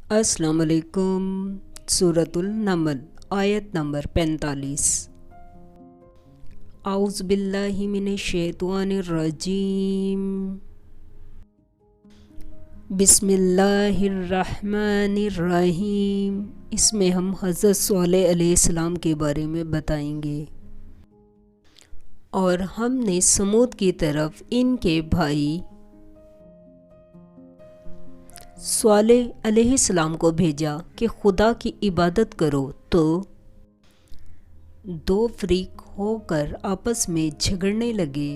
अस्सलाम वालेकुम। सूरतुल नमल आयत नंबर 45। आउज़ बिल्लाहि मिनश शैतानिर रजीम। बिस्मिल्लाहिर रहमानिर रहीम। इसमें हम हज़रत सोलेह अलैहिस्सलाम के बारे में बताएंगे। और हमने समूद की तरफ इनके भाई सोलेह अलैहिस्सलाम को भेजा कि खुदा की इबादत करो, तो दो फरीक होकर आपस में झगड़ने लगे।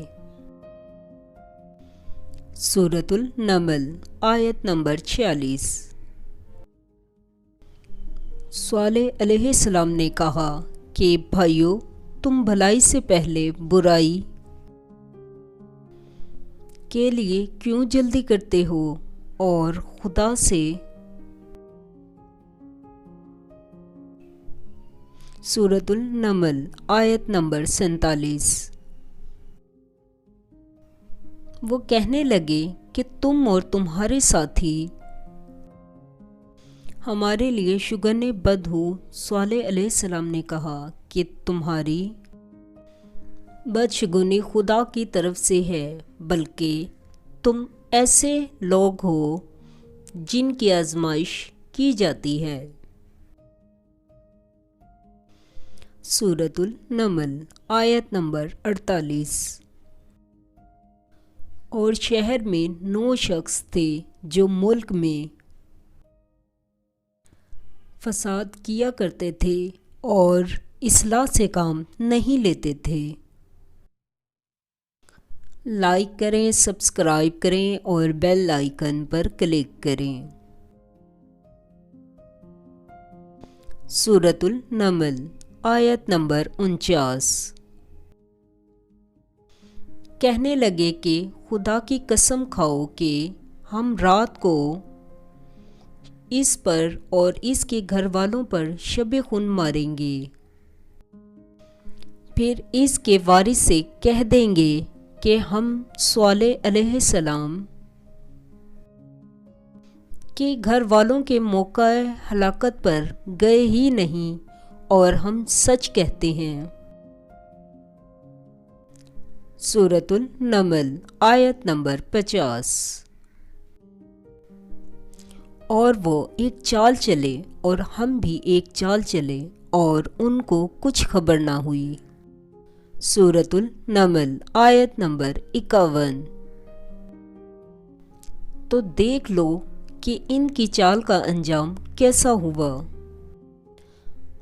सूरतुल नमल आयत नंबर 46। सोलेह अलैहिस्सलाम ने कहा कि भाइयों, तुम भलाई से पहले बुराई के लिए क्यों जल्दी करते हो और खुदा से सूरतुल नमल आयत नंबर 47। वो कहने लगे कि तुम और तुम्हारे साथी हमारे लिए शुगरने बद हो। सोलेह अलैहिस्सलाम ने कहा कि तुम्हारी बदशगुनी खुदा की तरफ से है, बल्कि तुम ऐसे लोग हो जिनकी आजमाइश की जाती है। सूरतुल नमल आयत नंबर 48। और शहर में 9 शख्स थे जो मुल्क में फसाद किया करते थे और इस्लाह से काम नहीं लेते थे। लाइक करें, सब्सक्राइब करें और बेल आइकन पर क्लिक करें। सूरतुल नमल आयत नंबर 49। कहने लगे कि खुदा की कसम खाओ कि हम रात को इस पर और इसके घर वालों पर शब खून मारेंगे, फिर इसके वारिस से कह देंगे कि हम सोलेह अलैहिस्सलाम के घर वालों के मौका हलाकत पर गए ही नहीं और हम सच कहते हैं। सूरतुल नमल आयत नंबर 50। और वो एक चाल चले और हम भी एक चाल चले और उनको कुछ खबर ना हुई। सूरतुल नमल आयत नंबर 51। तो देख लो कि इनकी चाल का अंजाम कैसा हुआ।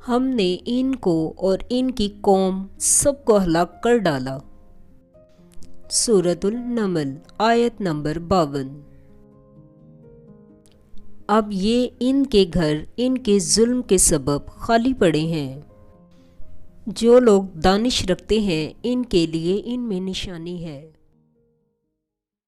हमने इनको और इनकी कौम सबको हलाक कर डाला। सूरतुल नमल आयत नंबर 52। अब ये इनके घर इनके जुल्म के सबब खाली पड़े हैं। जो लोग दानिश रखते हैं, इनके लिए इनमें निशानी है।